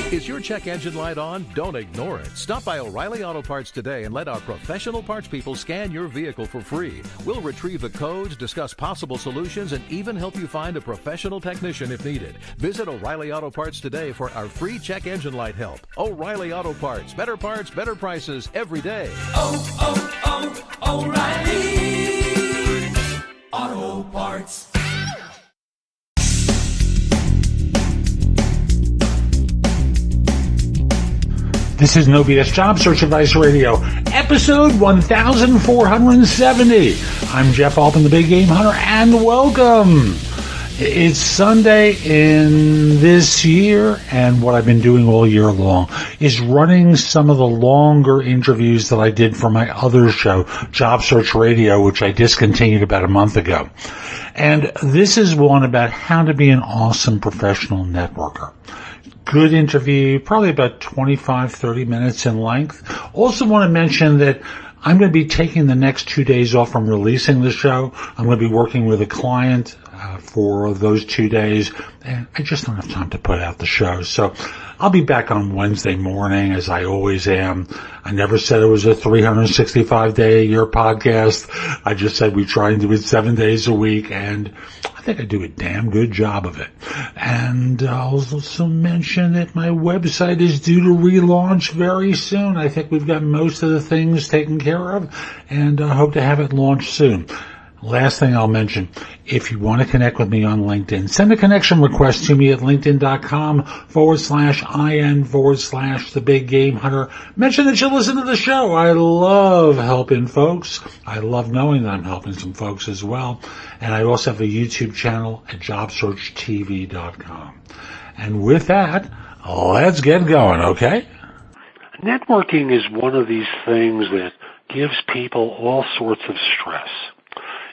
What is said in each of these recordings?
Is your check engine light on? Don't ignore it. Stop by O'Reilly Auto Parts today and let our professional parts people scan your vehicle for free. We'll retrieve the codes, discuss possible solutions, and even help you find a professional technician if needed. Visit O'Reilly Auto Parts today for our free check engine light help. O'Reilly Auto Parts. Better parts, better prices every day. O'Reilly Auto Parts. This is No BS Job Search Advice Radio, episode 1470. I'm Jeff Altman, the Big Game Hunter, and welcome. It's Sunday in this year, and what I've been doing all year long is running some of the longer interviews that I did for my other show, Job Search Radio, which I discontinued about a month ago. And this is one about how to be an awesome professional networker. Good interview, probably about 25, 30 minutes in length. Also want to mention that I'm going to be taking the next 2 days off from releasing the show. I'm going to be working with a client for those 2 days, and I just don't have time to put out the show. So I'll be back on Wednesday morning, as I always am. I never said it was a 365-day-a-year podcast. I just said we try and do it 7 days a week, and I think I do a damn good job of it. And I'll also mention that my website is due to relaunch very soon. I think we've got most of the things taken care of, and I hope to have it launched soon. Last thing I'll mention, if you want to connect with me on LinkedIn, send a connection request to me at linkedin.com/IN/the Big Game Hunter. Mention that you listen to the show. I love helping folks. I love knowing that I'm helping some folks as well. And I also have a YouTube channel at JobSearchTV.com. And with that, let's get going, okay? Networking is one of these things that gives people all sorts of stress.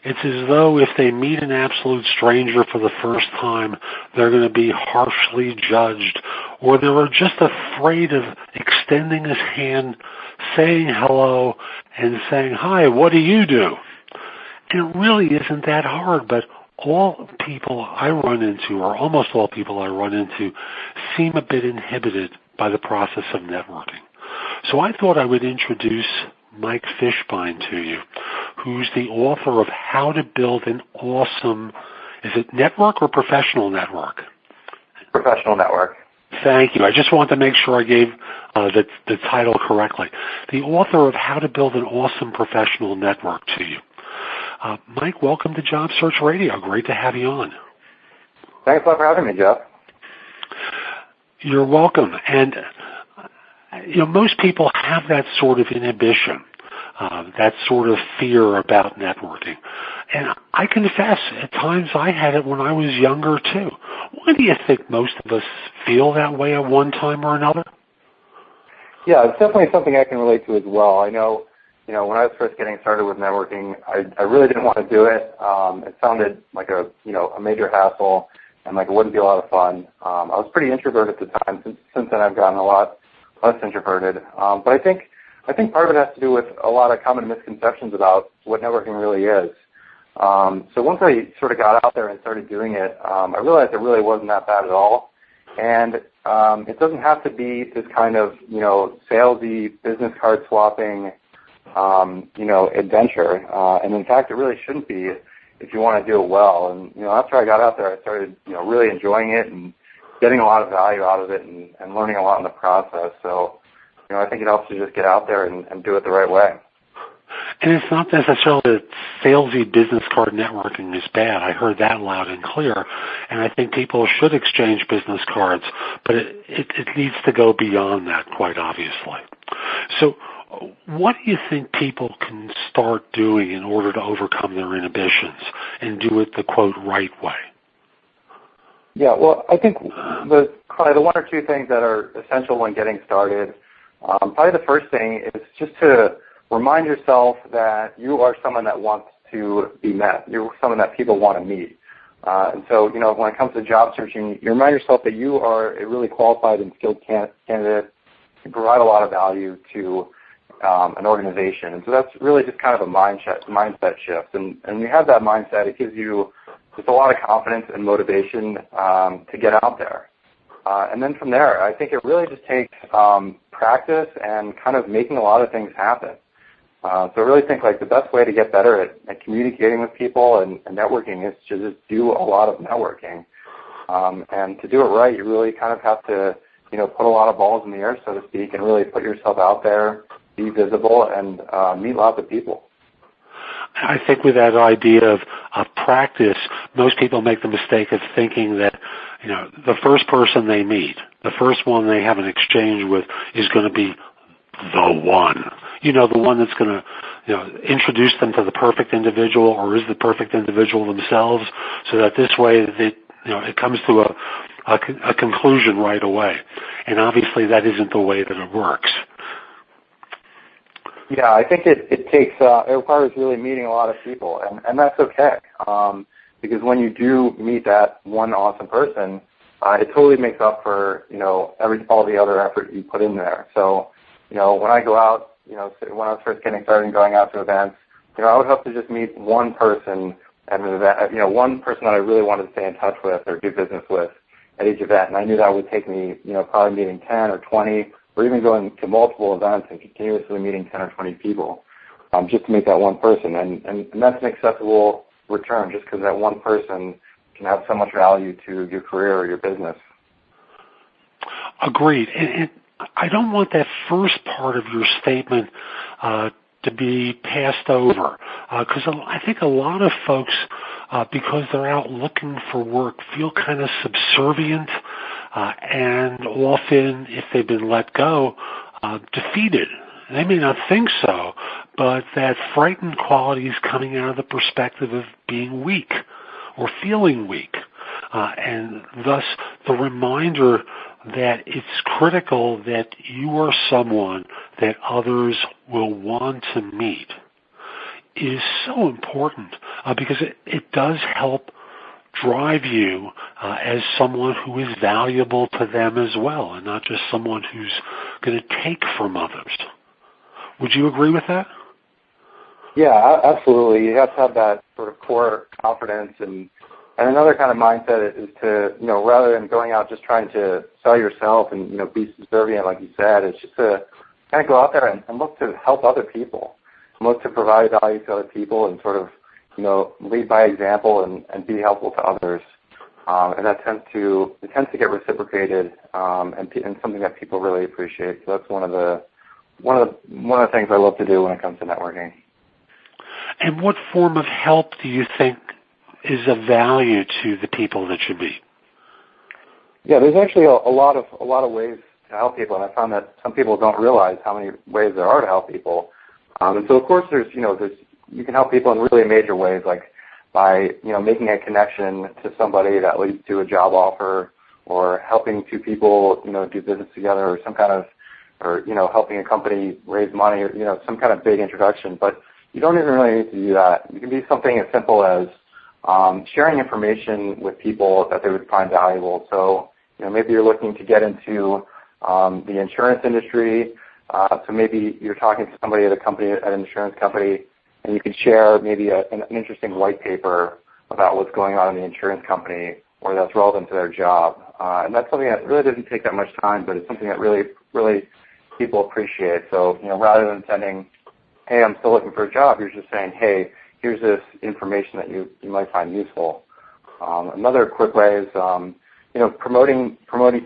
It's as though if they meet an absolute stranger for the first time, they're going to be harshly judged, or they're just afraid of extending his hand, saying hello, and saying, "Hi, what do you do?" And it really isn't that hard, but all people I run into, or almost all people I run into, seem a bit inhibited by the process of networking. So I thought I would introduce Mike Fishbein to you, who's the author of How to Build an Awesome, is it network or professional network? Professional network. Thank you. I just wanted to make sure I gave the title correctly. The author of How to Build an Awesome Professional Network to you. Mike, welcome to Job Search Radio. Great to have you on. Thanks a lot for having me, Jeff. You're welcome. And most people have that sort of inhibition, that sort of fear about networking. And I confess, at times I had it when I was younger, too. Why do you think most of us feel that way at one time or another? Yeah, it's definitely something I can relate to as well. I know, when I was first getting started with networking, I really didn't want to do it. It sounded like a major hassle and like it wouldn't be a lot of fun. I was pretty introverted at the time. Since then I've gotten a lot less introverted. But I think part of it has to do with a lot of common misconceptions about what networking really is. So once I sort of got out there and started doing it, I realized it really wasn't that bad at all. And it doesn't have to be this kind of, salesy, business card swapping, adventure. And in fact, it really shouldn't be if you want to do it well. And, after I got out there, I started, really enjoying it and getting a lot of value out of it and learning a lot in the process. So, I think it helps to just get out there and do it the right way. And it's not necessarily that salesy business card networking is bad. I heard that loud and clear. And I think people should exchange business cards, but it needs to go beyond that, quite obviously. So what do you think people can start doing in order to overcome their inhibitions and do it the, quote, right way? Yeah, well, I think the one or two things that are essential when getting started, probably the first thing is just to remind yourself that you are someone that wants to be met. You're someone that people want to meet. And so, when it comes to job searching, you remind yourself that you are a really qualified and skilled candidate. You provide a lot of value to an organization. And so that's really just kind of a mindset shift. And when you have that mindset, it gives you just a lot of confidence and motivation to get out there. And then from there, I think it really just takes practice and kind of making a lot of things happen. So I really think like the best way to get better at communicating with people and networking is to just do a lot of networking. And to do it right, you really kind of have to, put a lot of balls in the air, so to speak, and really put yourself out there, be visible, and meet lots of people. I think with that idea of practice, most people make the mistake of thinking that, the first person they meet, the first one they have an exchange with is going to be the one. The one that's going to, introduce them to the perfect individual or is the perfect individual themselves, so that this way it comes to a conclusion right away. And obviously that isn't the way that it works. Yeah, I think it requires really meeting a lot of people, and that's okay. Because when you do meet that one awesome person, it totally makes up for, all the other effort you put in there. So, when I go out, when I was first getting started and going out to events, I would hope to just meet one person at an event, one person that I really wanted to stay in touch with or do business with at each event. And I knew that would take me, probably meeting 10 or 20 or even going to multiple events and continuously meeting 10 or 20 people just to meet that one person. And that's an acceptable return just because that one person can have so much value to your career or your business. Agreed. And I don't want that first part of your statement to be passed over, because I think a lot of folks, because they're out looking for work, feel kind of subservient and often, if they've been let go, defeated. They may not think so, but that frightened quality is coming out of the perspective of being weak or feeling weak. And thus the reminder that it's critical that you are someone that others will want to meet is so important because it does help drive you as someone who is valuable to them as well, and not just someone who's going to take from others. Would you agree with that? Yeah, absolutely. You have to have that sort of core confidence, and another kind of mindset is to, rather than going out just trying to sell yourself and, be subservient, like you said, it's just to kind of go out there and look to help other people, look to provide value to other people and sort of, lead by example and be helpful to others. And that tends to get reciprocated and something that people really appreciate. So that's one of the things I love to do when it comes to networking. And what form of help do you think is of value to the people that you meet? Yeah, there's actually a lot of ways to help people, and I found that some people don't realize how many ways there are to help people. And so, of course, you can help people in really major ways, like by making a connection to somebody that leads to a job offer, or helping two people do business together, or helping a company raise money, or some kind of big introduction. But you don't even really need to do that. You can be something as simple as sharing information with people that they would find valuable. So, maybe you're looking to get into the insurance industry. So maybe you're talking to somebody at an insurance company, and you could share maybe an interesting white paper about what's going on in the insurance company or that's relevant to their job. And that's something that really doesn't take that much time, but it's something that really, really people appreciate. So, rather than sending, hey, I'm still looking for a job, you're just saying, hey, here's this information that you might find useful. Another quick way is, promoting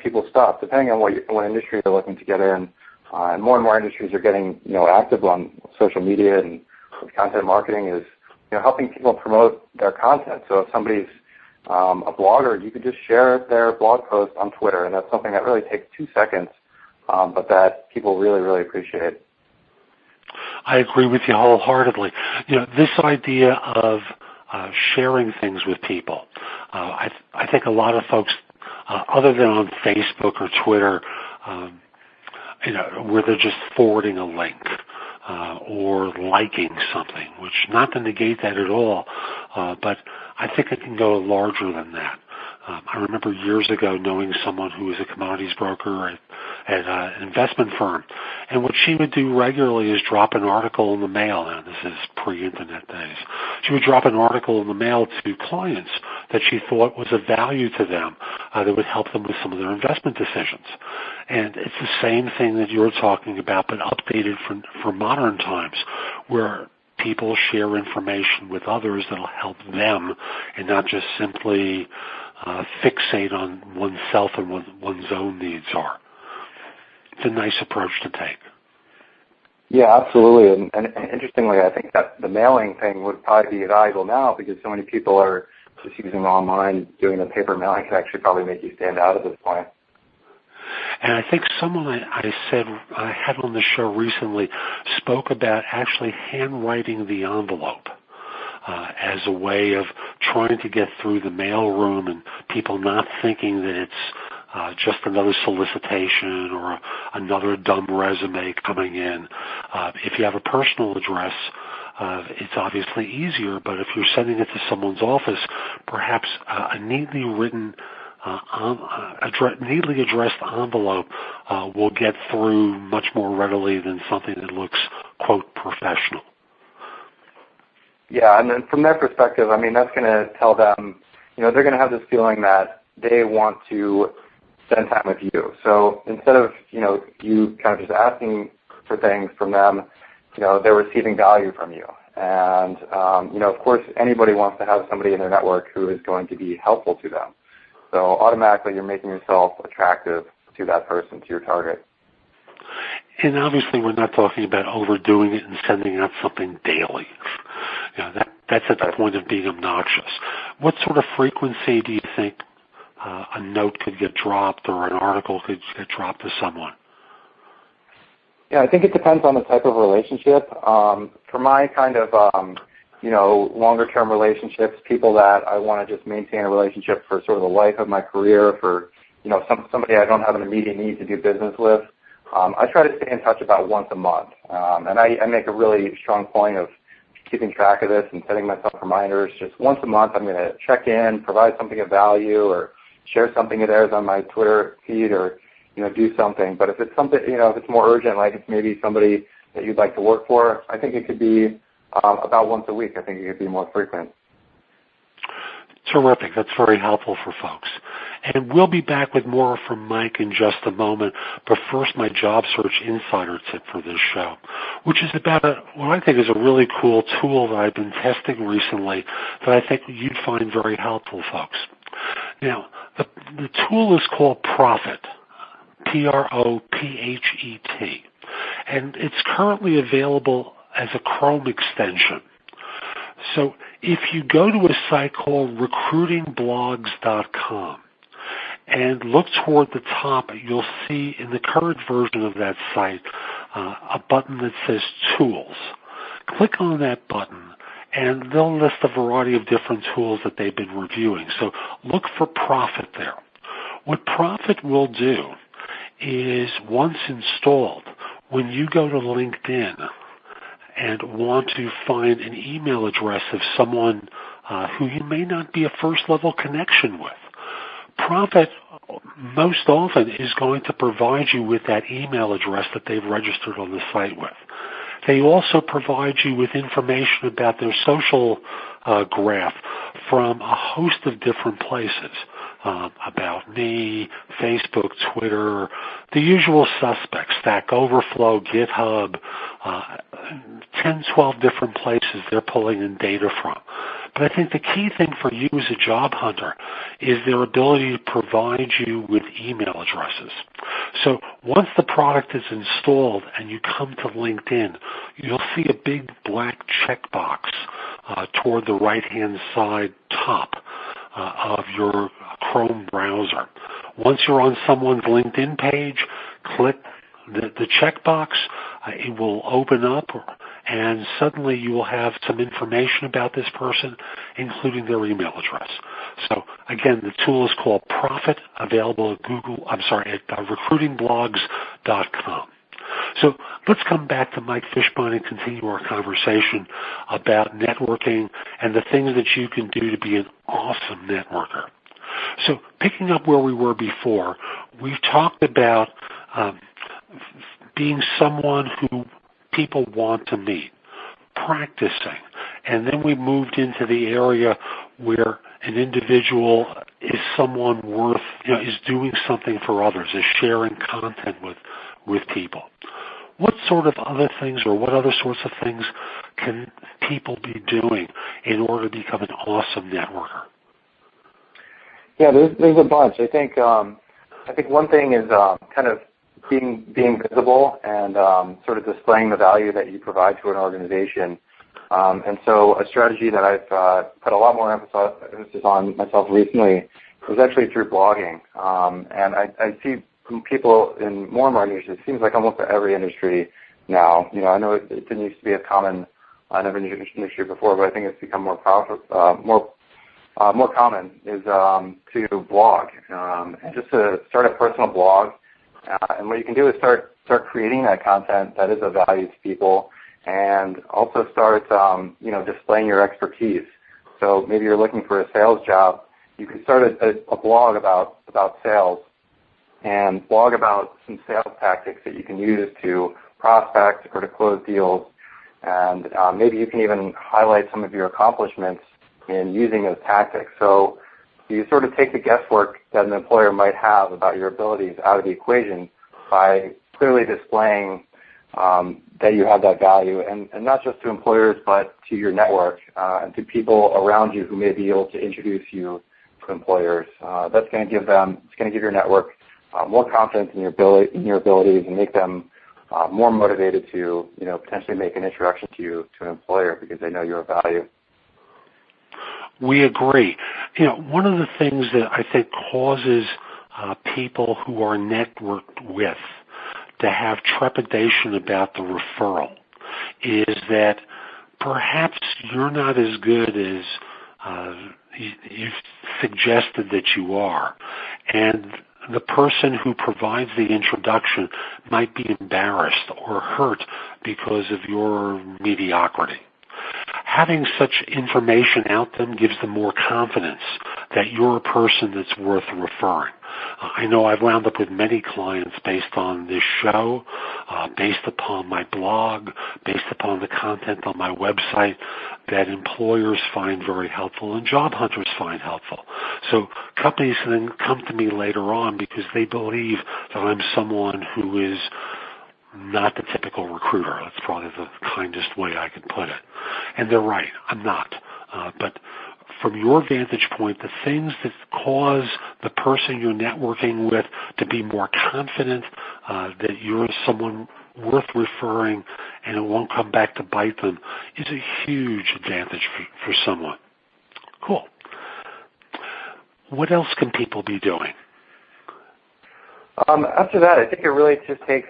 people's stuff, depending on what industry they're looking to get in. And more industries are getting, active on social media and with content marketing is, helping people promote their content. So if somebody's a blogger, you could just share their blog post on Twitter, and that's something that really takes 2 seconds, but that people really, really appreciate. I agree with you wholeheartedly. This idea of sharing things with people, I think a lot of folks, other than on Facebook or Twitter, where they're just forwarding a link or liking something, which not to negate that at all, but I think it can go larger than that. I remember years ago knowing someone who was a commodities broker at an investment firm. And what she would do regularly is drop an article in the mail. Now, this is pre-internet days. She would drop an article in the mail to clients that she thought was of value to them that would help them with some of their investment decisions. And it's the same thing that you're talking about, but updated for modern times, where people share information with others that will help them and not just simply fixate on oneself and what one's own needs are. It's a nice approach to take. Yeah, absolutely. And interestingly, I think that the mailing thing would probably be valuable now because so many people are just using online. Doing the paper mailing can actually probably make you stand out at this point. And I think someone I said I had on the show recently spoke about actually handwriting the envelope as a way of trying to get through the mailroom and people not thinking that it's just another solicitation or another dumb resume coming in. If you have a personal address, it's obviously easier, but if you're sending it to someone's office, perhaps a neatly written neatly addressed envelope will get through much more readily than something that looks, quote, professional. Yeah, and then from their perspective, I mean, that's going to tell them, they're going to have this feeling that they want to spend time with you. So instead of, you kind of just asking for things from them, they're receiving value from you. And, of course, anybody wants to have somebody in their network who is going to be helpful to them. So automatically you're making yourself attractive to that person, to your target. And obviously we're not talking about overdoing it and sending out something daily. That's at the point of being obnoxious. What sort of frequency do you think a note could get dropped or an article could get dropped to someone? Yeah, I think it depends on the type of relationship. For my kind of longer-term relationships, people that I want to just maintain a relationship for sort of the life of my career, for somebody I don't have an immediate need to do business with, I try to stay in touch about once a month. And I make a really strong point of keeping track of this and setting myself reminders. Just once a month I'm going to check in, provide something of value, or share something of theirs on my Twitter feed, or do something. But if it's something, if it's more urgent, like it's maybe somebody that you'd like to work for, I think it could be about once a week. I think it could be more frequent. Terrific. That's very helpful for folks. And we'll be back with more from Mike in just a moment. But first, my Job Search Insider tip for this show, which is about what I think is a really cool tool that I've been testing recently that I think you'd find very helpful, folks. Now, the tool is called Prophet, Prophet, and it's currently available as a Chrome extension. So if you go to a site called recruitingblogs.com and look toward the top, you'll see in the current version of that site a button that says Tools. Click on that button and they'll list a variety of different tools that they've been reviewing. So look for Prophet there. What Prophet will do is, once installed, when you go to LinkedIn and want to find an email address of someone who you may not be a first-level connection with, Prophet most often is going to provide you with that email address that they've registered on the site with. They also provide you with information about their social graph from a host of different places. About Me, Facebook, Twitter, the usual suspects, Stack Overflow, GitHub, 10, 12 different places they're pulling in data from. But I think the key thing for you as a job hunter is their ability to provide you with email addresses. So once the product is installed and you come to LinkedIn, you'll see a big black checkbox toward the right-hand side top of your Chrome browser. Once you're on someone's LinkedIn page, click the checkbox. It will open up, and suddenly you will have some information about this person, including their email address. So again, the tool is called Prophet, available at recruitingblogs.com. So let's come back to Mike Fishbein and continue our conversation about networking and the things that you can do to be an awesome networker. So picking up where we were before, we've talked about being someone who people want to meet, practicing. And then we moved into the area where an individual is someone worth, is doing something for others, is sharing content with people. What sort of other things or what other sorts of things can people be doing in order to become an awesome networker? Yeah, there's a bunch. I think one thing is kind of being visible and sort of displaying the value that you provide to an organization. And so a strategy that I've put a lot more emphasis on myself recently was actually through blogging. And I see from people in more and more industries, it seems like almost every industry now. I know it didn't used to be as common in every industry before, but I think it's become more common is to blog and just to start a personal blog. And what you can do is start creating that content that is of value to people, and also start displaying your expertise. So maybe you're looking for a sales job. You can start a blog about sales and blog about some sales tactics that you can use to prospect or to close deals. And maybe you can even highlight some of your accomplishments in using those tactics. So you sort of take the guesswork that an employer might have about your abilities out of the equation by clearly displaying that you have that value, and not just to employers, but to your network and to people around you who may be able to introduce you to employers. That's going to give your network more confidence in your abilities and make them more motivated to potentially make an introduction to you to an employer because they know you're of value. We agree. One of the things that I think causes people who are networked with to have trepidation about the referral is that perhaps you're not as good as you've suggested that you are. And the person who provides the introduction might be embarrassed or hurt because of your mediocrity. Having such information out them gives them more confidence that you're a person that's worth referring. I know I've wound up with many clients based on this show, based upon my blog, based upon the content on my website that employers find very helpful and job hunters find helpful. So companies then come to me later on because they believe that I'm someone who is not the typical recruiter. That's probably the kindest way I can put it. And they're right, I'm not. But from your vantage point, the things that cause the person you're networking with to be more confident that you're someone worth referring and it won't come back to bite them is a huge advantage for someone. Cool. What else can people be doing? After that, I think it really just takes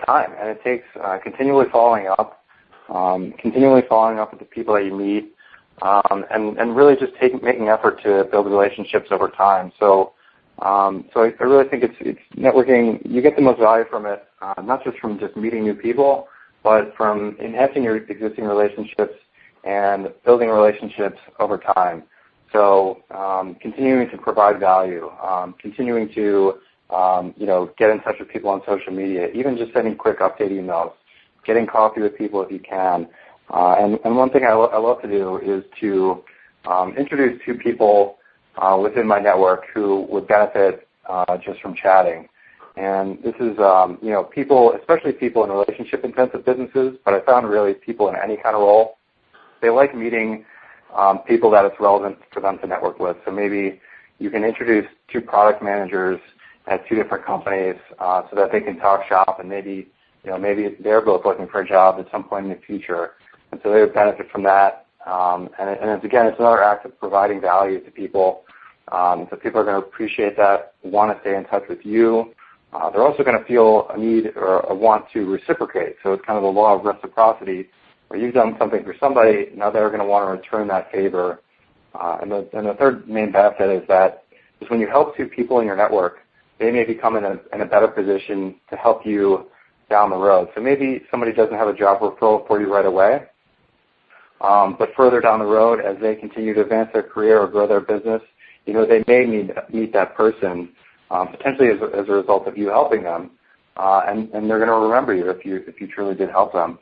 time, and it takes continually following up with the people that you meet, and really just making effort to build relationships over time. So I really think it's networking. You get the most value from it, not just from just meeting new people, but from enhancing your existing relationships and building relationships over time. So continuing to provide value, continuing to get in touch with people on social media, even just sending quick update emails, getting coffee with people if you can. And one thing I love to do is to introduce two people within my network who would benefit just from chatting. And this is, people, especially people in relationship-intensive businesses, but I found really people in any kind of role, they like meeting people that it's relevant for them to network with. So maybe you can introduce two product managers at two different companies so that they can talk shop, and maybe they're both looking for a job at some point in the future. And so they would benefit from that. And it's another act of providing value to people. So people are going to appreciate that, want to stay in touch with you. They're also going to feel a need or a want to reciprocate. So it's kind of the law of reciprocity, where you've done something for somebody, now they're going to want to return that favor. And the third main benefit is that when you help two people in your network, they may become in a better position to help you down the road. So maybe somebody doesn't have a job referral for you right away, but further down the road, as they continue to advance their career or grow their business, they may meet that person potentially as a result of you helping them, and they're going to remember you if you truly did help them.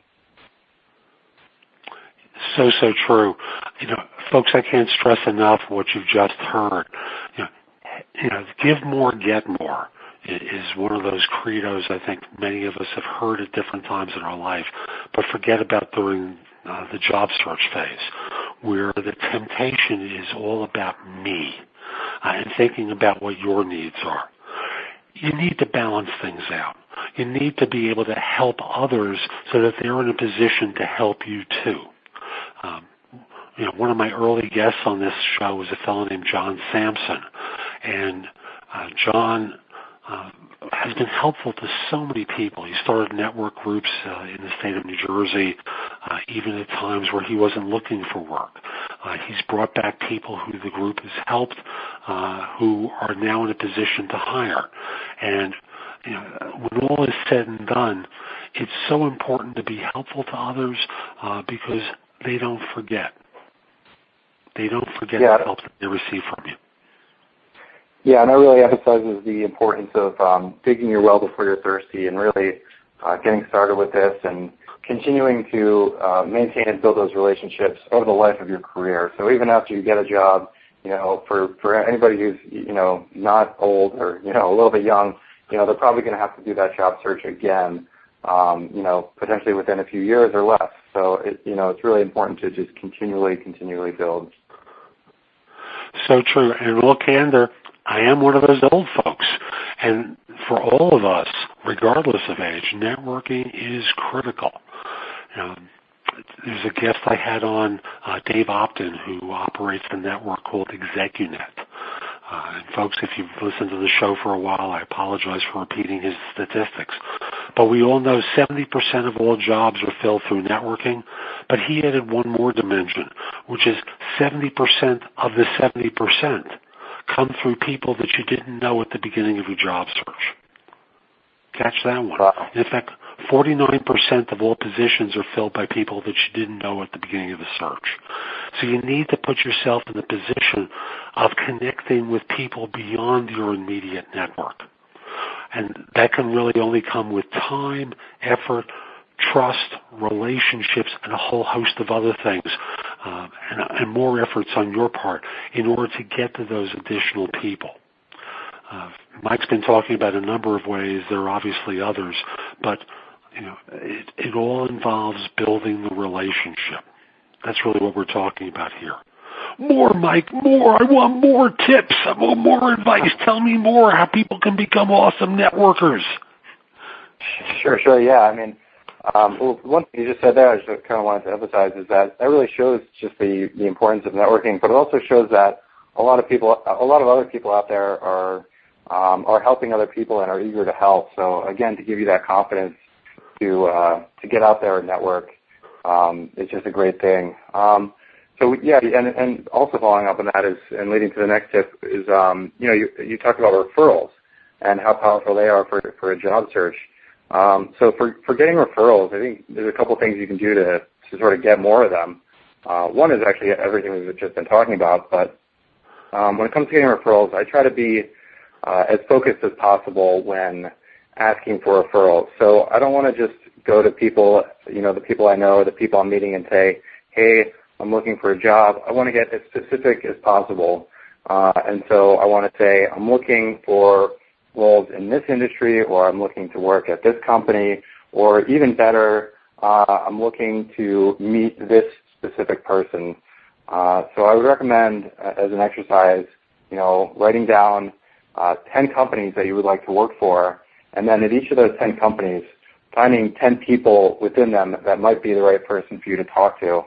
So true. Folks, I can't stress enough what you've just heard. Give more, get more is one of those credos I think many of us have heard at different times in our life, but forget about during the job search phase, where the temptation is all about me and thinking about what your needs are. You need to balance things out. You need to be able to help others so that they're in a position to help you too. One of my early guests on this show was a fellow named John Sampson, and John has been helpful to so many people. He started network groups in the state of New Jersey, even at times where he wasn't looking for work. He's brought back people who the group has helped, who are now in a position to hire. And when all is said and done, it's so important to be helpful to others because they don't forget. They don't forget the help that they receive from you. Yeah, and that really emphasizes the importance of digging your well before you're thirsty and really getting started with this and continuing to maintain and build those relationships over the life of your career. So even after you get a job, for anybody who's, not old or, a little bit young, they're probably going to have to do that job search again, potentially within a few years or less. So, it's really important to just continually build. So true. And look, candor, I am one of those old folks. And for all of us, regardless of age, networking is critical. There's a guest I had on, Dave Opton, who operates a network called ExecuNet. And folks, if you've listened to the show for a while, I apologize for repeating his statistics. But we all know 70% of all jobs are filled through networking. But he added one more dimension, which is 70% of the 70% come through people that you didn't know at the beginning of your job search. Catch that one. Wow. In fact, 49% of all positions are filled by people that you didn't know at the beginning of the search. So you need to put yourself in the position of connecting with people beyond your immediate network. And that can really only come with time, effort, trust, relationships, and a whole host of other things, and more efforts on your part in order to get to those additional people. Mike's been talking about a number of ways. There are obviously others, but it all involves building the relationship. That's really what we're talking about here. More, Mike, more. I want more tips. I want more advice. Tell me more how people can become awesome networkers. Sure. Yeah, I mean, one thing you just said there, I just kind of wanted to emphasize, is that really shows just the importance of networking, but it also shows that a lot of other people out there are helping other people and are eager to help. So again, to give you that confidence to get out there and network, it's just a great thing. So yeah, and also following up on that is, and leading to the next tip is, you talked about referrals and how powerful they are for a job search. So for getting referrals, I think there's a couple things you can do to sort of get more of them. One is actually everything we've just been talking about, but when it comes to getting referrals, I try to be as focused as possible when asking for referrals. So I don't want to just go to people, the people I know, the people I'm meeting, and say, hey, I'm looking for a job. I want to get as specific as possible. And so I want to say, I'm looking for roles in this industry, or I'm looking to work at this company, or even better, I'm looking to meet this specific person. So I would recommend, as an exercise, writing down 10 companies that you would like to work for, and then at each of those 10 companies, finding 10 people within them that might be the right person for you to talk to.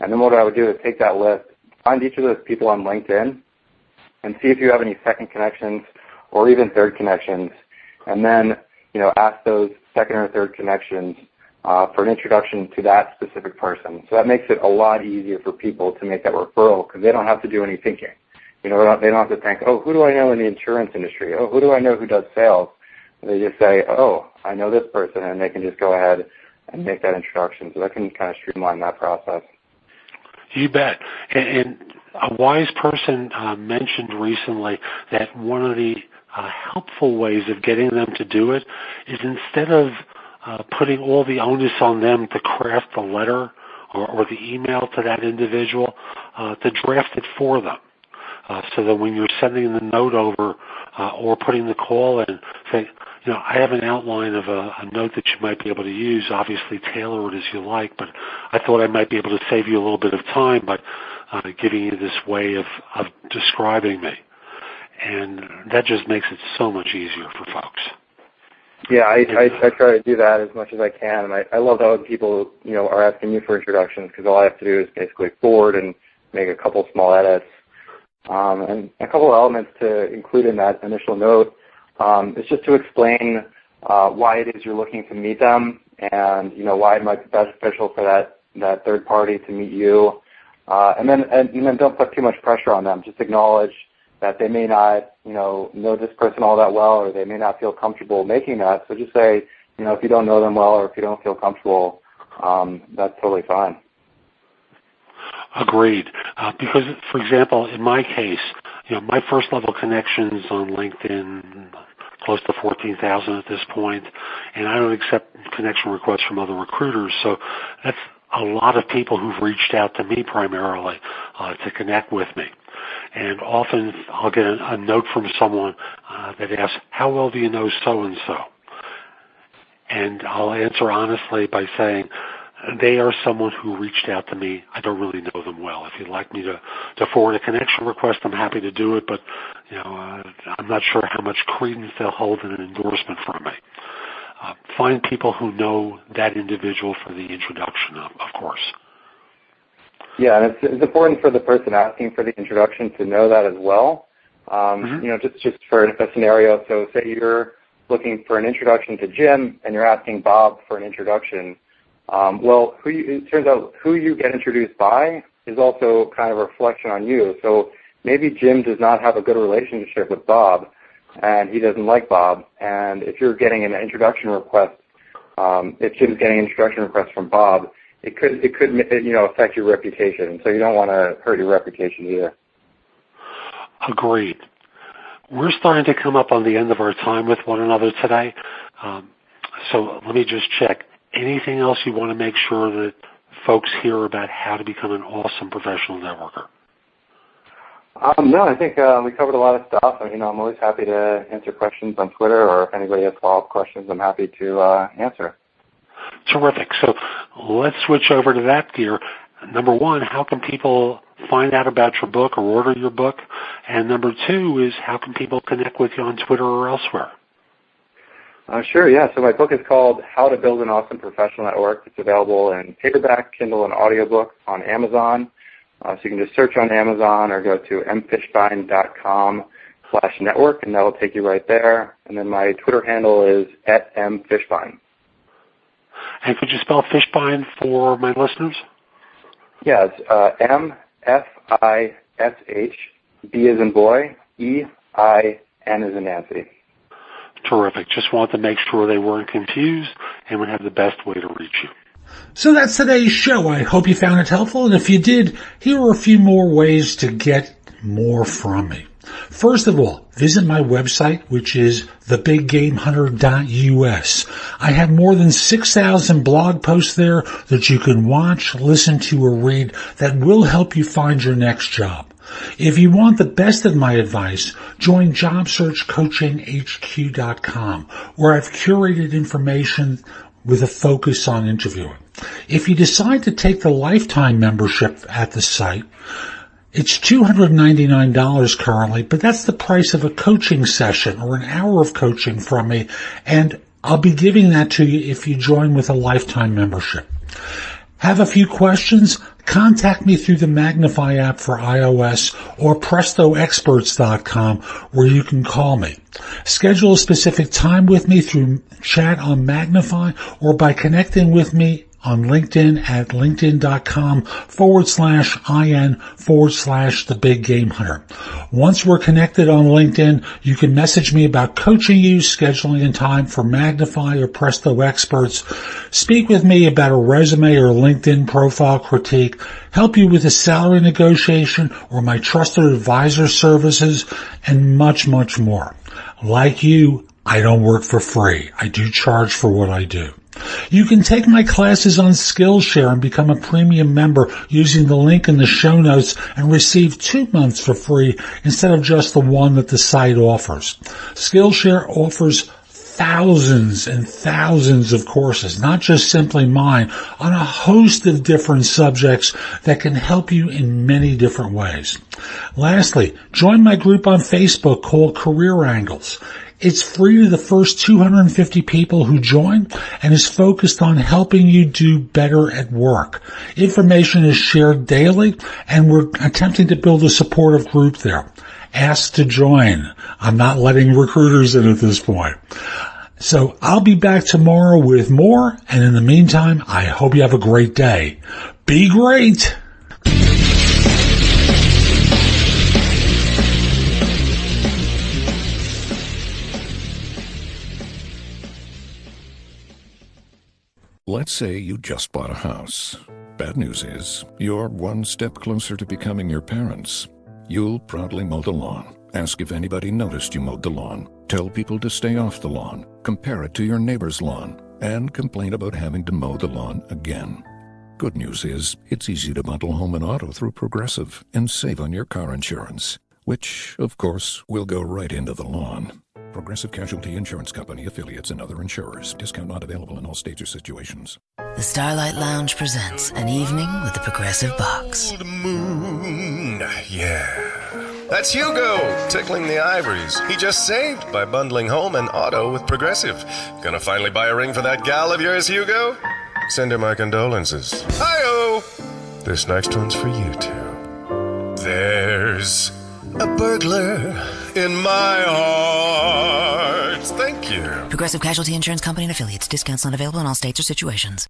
And then what I would do is take that list, find each of those people on LinkedIn, and see if you have any second connections or even third connections, and then ask those second or third connections for an introduction to that specific person. So that makes it a lot easier for people to make that referral because they don't have to do any thinking. They don't have to think, oh, who do I know in the insurance industry? Oh, who do I know who does sales? They just say, oh, I know this person, and they can just go ahead and make that introduction. So that can kind of streamline that process. You bet. And a wise person mentioned recently that one of the helpful ways of getting them to do it is instead of putting all the onus on them to craft the letter or the email to that individual, to draft it for them. So that when you're sending the note over or putting the call in, say, I have an outline of a note that you might be able to use. Obviously, tailor it as you like, but I thought I might be able to save you a little bit of time by giving you this way of describing me. And that just makes it so much easier for folks. Yeah, I try to do that as much as I can, and I love that when people, are asking me for introductions, because all I have to do is basically forward and make a couple small edits. And a couple of elements to include in that initial note is just to explain why it is you're looking to meet them, and why it might be beneficial for that third party to meet you, and then don't put too much pressure on them. Just acknowledge that they may not know this person all that well, or they may not feel comfortable making that. So just say, if you don't know them well or if you don't feel comfortable, that's totally fine. Agreed. Because, for example, in my case, my first level connections on LinkedIn, close to 14,000 at this point, and I don't accept connection requests from other recruiters. So that's a lot of people who've reached out to me primarily to connect with me. And often I'll get a note from someone that asks, how well do you know so-and-so? And I'll answer honestly by saying, they are someone who reached out to me. I don't really know them well. If you'd like me to forward a connection request, I'm happy to do it, but I'm not sure how much credence they'll hold in an endorsement from me. Find people who know that individual for the introduction, of course. Yeah, and it's important for the person asking for the introduction to know that as well. Just for a scenario, so say you're looking for an introduction to Jim and you're asking Bob for an introduction. It turns out who you get introduced by is also kind of a reflection on you. So maybe Jim does not have a good relationship with Bob, and he doesn't like Bob. And if you're getting an introduction request, if Jim's getting an introduction request from Bob, it could affect your reputation. So you don't want to hurt your reputation either. Agreed. We're starting to come up on the end of our time with one another today. So let me just check. Anything else you want to make sure that folks hear about how to become an awesome professional networker? No, I think we covered a lot of stuff. I'm always happy to answer questions on Twitter, or if anybody has follow-up questions, I'm happy to answer. Terrific. So let's switch over to that gear. Number one, how can people find out about your book or order your book? And number two is, how can people connect with you on Twitter or elsewhere? Sure, yeah. So my book is called How to Build an Awesome Professional Network. It's available in paperback, Kindle, and audiobook on Amazon. So you can just search on Amazon or go to mfishbein.com/network, and that will take you right there. And then my Twitter handle is @mfishbein. And could you spell Fishbein for my listeners? Yeah, it's MFISH, B as in boy, EIN as in Nancy. Terrific. Just wanted to make sure they weren't confused and would have the best way to reach you. So that's today's show. I hope you found it helpful. And if you did, here are a few more ways to get more from me. First of all, visit my website, which is thebiggamehunter.us. I have more than 6,000 blog posts there that you can watch, listen to, or read that will help you find your next job. If you want the best of my advice, join JobSearchCoachingHQ.com, where I've curated information with a focus on interviewing. If you decide to take the lifetime membership at the site, it's $299 currently, but that's the price of a coaching session or an hour of coaching from me, and I'll be giving that to you if you join with a lifetime membership. Have a few questions? Contact me through the Magnify app for iOS or PrestoExperts.com, where you can call me. Schedule a specific time with me through chat on Magnify or by connecting with me on LinkedIn at linkedin.com/IN/The Big Game Hunter. Once we're connected on LinkedIn, you can message me about coaching you, scheduling a time for Magnify or Presto Experts, speak with me about a resume or LinkedIn profile critique, help you with a salary negotiation or my trusted advisor services, and much, much more. Like you, I don't work for free. I do charge for what I do. You can take my classes on Skillshare and become a premium member using the link in the show notes and receive 2 months for free instead of just the one that the site offers. Skillshare offers thousands and thousands of courses, not just simply mine, on a host of different subjects that can help you in many different ways. Lastly, join my group on Facebook called Career Angles. It's free to the first 250 people who join and is focused on helping you do better at work. Information is shared daily and we're attempting to build a supportive group there. Ask to join. I'm not letting recruiters in at this point. So I'll be back tomorrow with more, and in the meantime, I hope you have a great day. Be great! Let's say you just bought a house. Bad news is, you're one step closer to becoming your parents. You'll proudly mow the lawn. Ask if anybody noticed you mowed the lawn. Tell people to stay off the lawn. Compare it to your neighbor's lawn. And complain about having to mow the lawn again. Good news is, it's easy to bundle home and auto through Progressive and save on your car insurance, which, of course, will go right into the lawn. Progressive Casualty Insurance Company, affiliates, and other insurers. Discount not available in all states or situations. The Starlight Lounge presents An Evening with the Progressive Box. Old moon, yeah. That's Hugo, tickling the ivories. He just saved by bundling home and auto with Progressive. Gonna finally buy a ring for that gal of yours, Hugo? Send her my condolences. Hi-oh! This next one's for you two. There's a burglar in my heart. Thank you. Progressive Casualty Insurance Company and affiliates. Discounts not available in all states or situations.